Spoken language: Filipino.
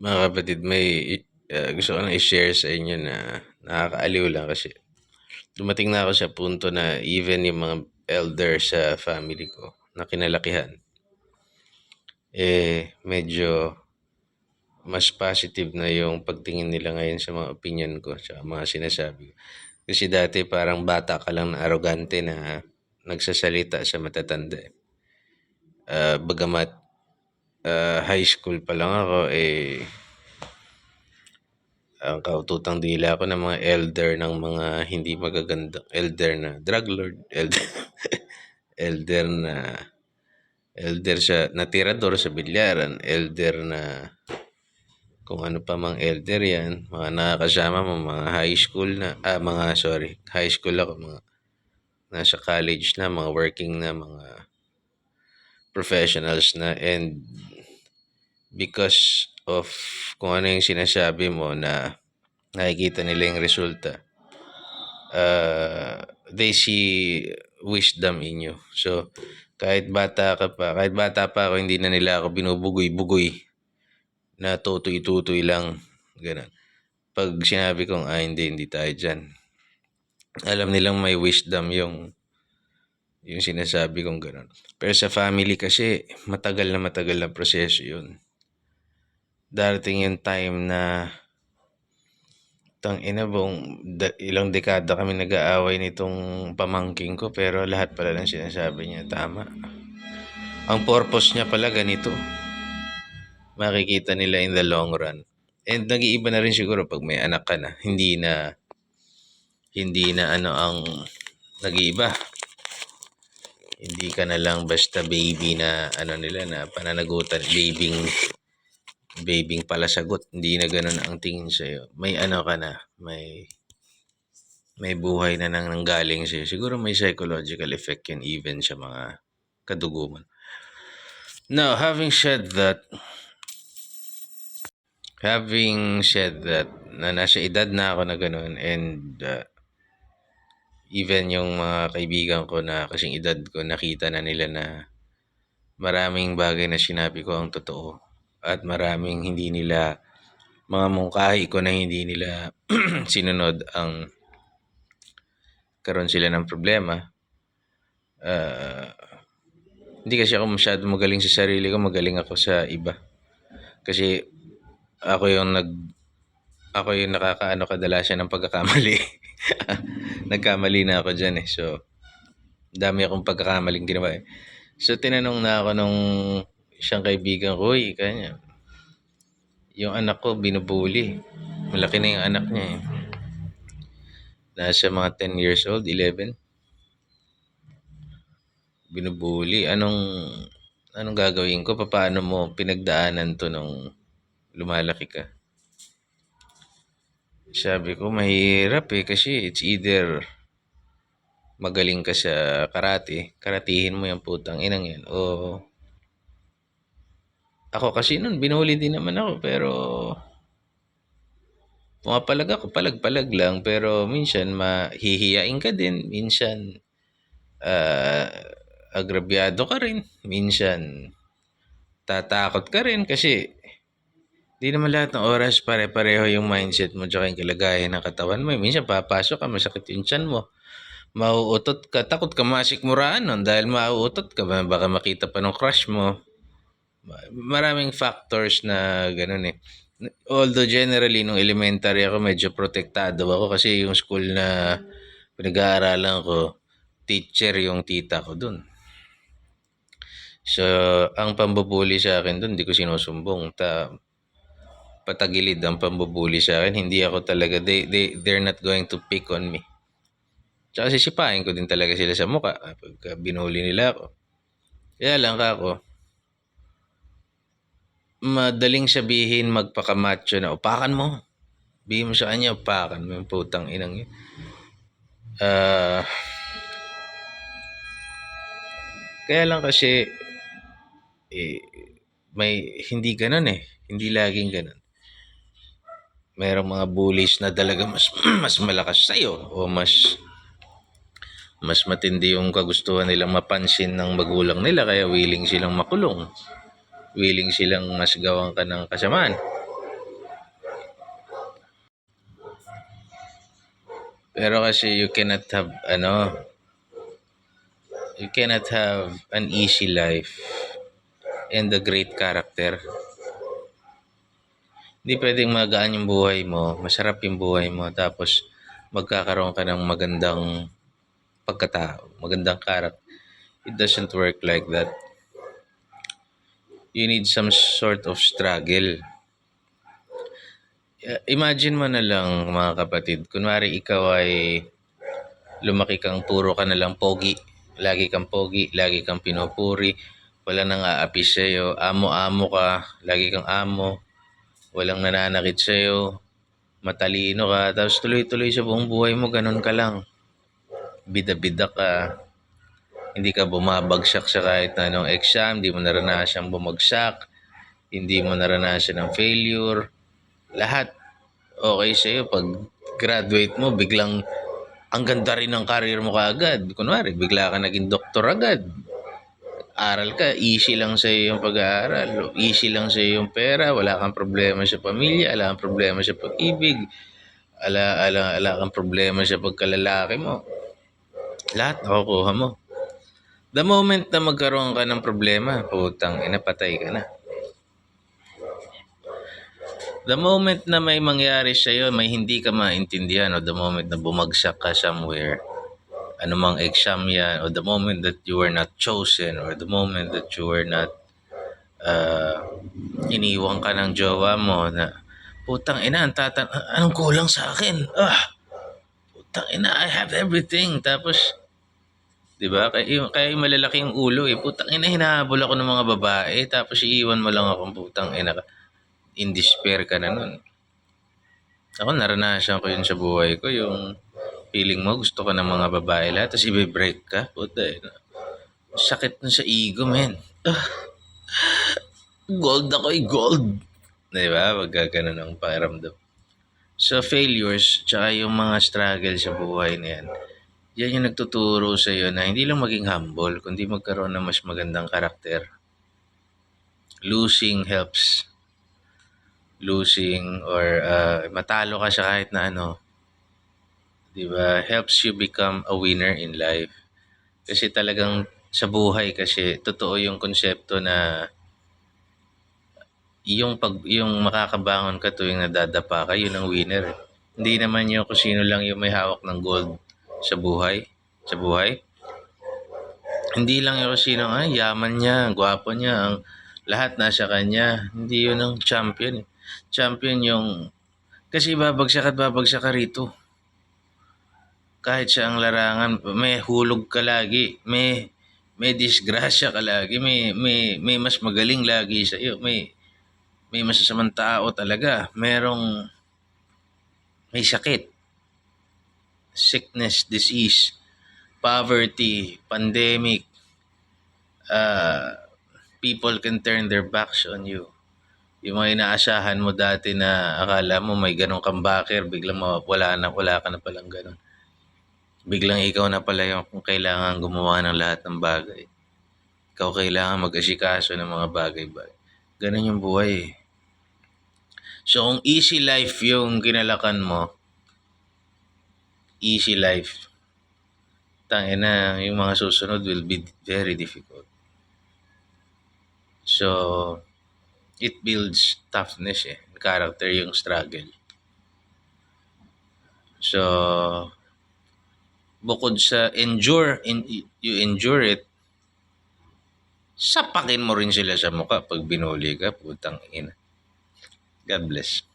Mga kapatid, may gusto ko lang i-share sa inyo na nakakaaliw lang kasi dumating na ako sa punto na even yung mga elder sa family ko na kinalakihan, medyo mas positive na yung pagtingin nila ngayon sa mga opinion ko sa mga sinasabi ko. Kasi dati parang bata ka lang na arrogante na nagsasalita sa matatanda. Bagamat high school pa lang ako, ang kaututang dila ko ng mga elder ng mga hindi magagandang elder na drug lord, elder, elder na elder sa natirador sa bilyaran, elder na kung ano pa mang elder yan, mga nakakasama mo, mga high school na, high school ako, mga nasa college na, mga working na, mga professionals na, and because of kung ano yung sinasabi mo na nakikita nila yung resulta, they see wisdom in you. So, kahit bata pa ako, hindi na nila ako binubugoy-bugoy na tutoy-tutoy lang, gano'n. Pag sinabi kong, hindi tayo dyan. Alam nilang may wisdom yung sinasabi kong gano'n. Pero sa family kasi, matagal na proseso yun. Darating yung time na ilang dekada kami nag-aaway nitong pamangking ko pero lahat pala ng sinasabi niya tama. Ang purpose niya pala ganito. Makikita nila in the long run. And nag-iiba na rin siguro pag may anak ka na. Hindi na ang nag-iiba. Hindi ka na lang basta baby na nila na pananagutan, babing palasagot. Hindi na ganoon ang tingin sa'yo. May ka na, may buhay na nang nanggaling sa'yo. Siguro may psychological effect yan even sa mga kaduguman. Now, having said that, na nasa edad na ako na gano'n, and even yung mga kaibigan ko na kasing edad ko, nakita na nila na maraming bagay na sinabi ko ang totoo. At maraming mga mungkahi ko na hindi nila sinunod ang karon sila ng problema. Hindi kasi ako masyado magaling sa sarili ko, magaling ako sa iba. Kasi ako yung nakakaano kadalasan ng pagkakamali. Nagkamali na ako dyan So, dami akong pagkakamaling ginawa So, tinanong na ako nung isang kaibigan ko, kanya, yung anak ko binubuli. Malaki na yung anak niya Nasa mga 10 years old, 11. Binubuli. Anong gagawin ko? Paano mo pinagdaanan to nung lumalaki ka? Sabi ko, mahirap kasi it's either magaling ka sa karatihin mo yung putang inang yan, o ako kasi nun, binuli din naman ako, pero pumapalag ako, palag-palag lang, pero minsan mahihiyain ka din, minsan agrabyado ka rin, minsan tatakot ka rin kasi di naman lahat ng oras pare-pareho yung mindset mo tsaka yung kalagayan ng katawan mo. Minsan papasok ka, masakit yung tiyan mo. Mauutot ka, takot ka masikmuraan nun dahil mauutot ka, baka makita pa ng crush mo. Maraming factors na ganun Although generally, nung elementary ako, medyo protektado ako kasi yung school na pinag-aaralan ko, teacher yung tita ko dun. So, ang pambubuli sa akin dun, hindi ko sinusumbong. Patagilid ang pambubuli sa akin. Hindi ako talaga, they're not going to pick on me. Tsaka sisipain ko din talaga sila sa mukha pagka binuli nila ako. Kaya lang ako, madaling sabihin magpakamacho na upakan mo. Bigyan mo sa kanya, upakan mo yung putang inang yun. Kaya lang kasi, may hindi ganun Hindi laging ganun. Mayroong mga bullies na talaga mas malakas sa'yo o mas matindi yung kagustuhan nilang mapansin ng magulang nila kaya willing silang makulong. Willing silang masgawan ka ng kasamaan. Pero kasi you cannot have an easy life and a great character. Hindi pwedeng magaan yung buhay mo, masarap yung buhay mo, tapos magkakaroon ka ng magandang pagkatao, magandang character. It doesn't work like that. You need some sort of struggle. Imagine mo na lang mga kapatid, kunwari ikaw ay lumaki kang puro ka na lang pogi. Lagi kang pogi, lagi kang pinupuri, wala nang aapi sa'yo, amo-amo ka, lagi kang amo, walang nananakit sa'yo, matalino ka, tapos tuloy-tuloy sa buong buhay mo, ganun ka lang. Bida-bida ka, hindi ka bumabagsak sa kahit na anong exam, hindi mo naranasan bumagsak, hindi mo naranasan ng failure, lahat okay sa'yo. Pag graduate mo, biglang ang ganda rin ng career mo kaagad. Kunwari, bigla ka naging doktor agad. Aral ka, easy lang sa'yo yung pag-aaral. Easy lang sa'yo yung pera. Wala kang problema sa pamilya. Wala kang problema sa pag-ibig. Wala kang problema sa pagkalalaki mo. Lahat nakukuha mo. The moment na magkaroon ka ng problema, putang ina, patay ka na. The moment na may mangyari sa'yo, may hindi ka maintindihan, o the moment na bumagsak ka somewhere, anumang exam yan, or the moment that you were not chosen, or the moment that you were not iniwan ka ng jowa mo na, putang ina, anong kulang sa akin? Putang ina, I have everything. Tapos, di ba? Kaya yung malalaki yung ulo eh. Putang ina, hinahabol ako ng mga babae. Tapos iiwan mo lang akong putang ina ka. In despair ka na nun. Ako, naranasan ko yun sa buhay ko. Yung feeling mo, gusto ka ng mga babae lahat. Tapos i-break ka. Puta ina. Sakit na sa ego, men. Gold ako gold. Di ba? Pagka ganun ang pakiramdam. So, failures, tsaka yung mga struggle sa buhay na yan, yan yung nagtuturo sa iyo na hindi lang maging humble, kundi magkaroon ng mas magandang karakter. Losing helps. Losing or matalo ka sa kahit na ano, di ba? Helps you become a winner in life. Kasi talagang sa buhay kasi totoo yung konsepto na yung makakabangon ka tuwing nadadapa ka, yun ang winner. Hindi naman yung kung sino lang yung may hawak ng gold sa buhay. Sa buhay. Hindi lang yung kung sino, yaman niya, gwapo niya, ang lahat nasa kanya. Hindi yun ang champion. Champion yung, kasi babagsak ka rito. Kahit sa ang larangan, may hulog ka lagi, may disgrasya ka lagi, may mas magaling lagi sa iyo, may masasamang tao talaga, may sakit, sickness, disease, poverty, pandemic, people can turn their backs on you. Yung mga inaasahan mo dati na akala mo may ganong kang backer, biglang wala ka na palang ganon. Biglang ikaw na pala yung kailangan gumawa ng lahat ng bagay. Ikaw kailangan mag-asikaso ng mga bagay-bagay. Ganon yung buhay eh. So, kung easy life yung kinalakan mo, easy life, tangina, yung mga susunod will be very difficult. So, it builds toughness eh. Character yung struggle. So, bukod sa you endure it, sapakin mo rin sila sa mukha pag binuli ka, putang ina. God bless.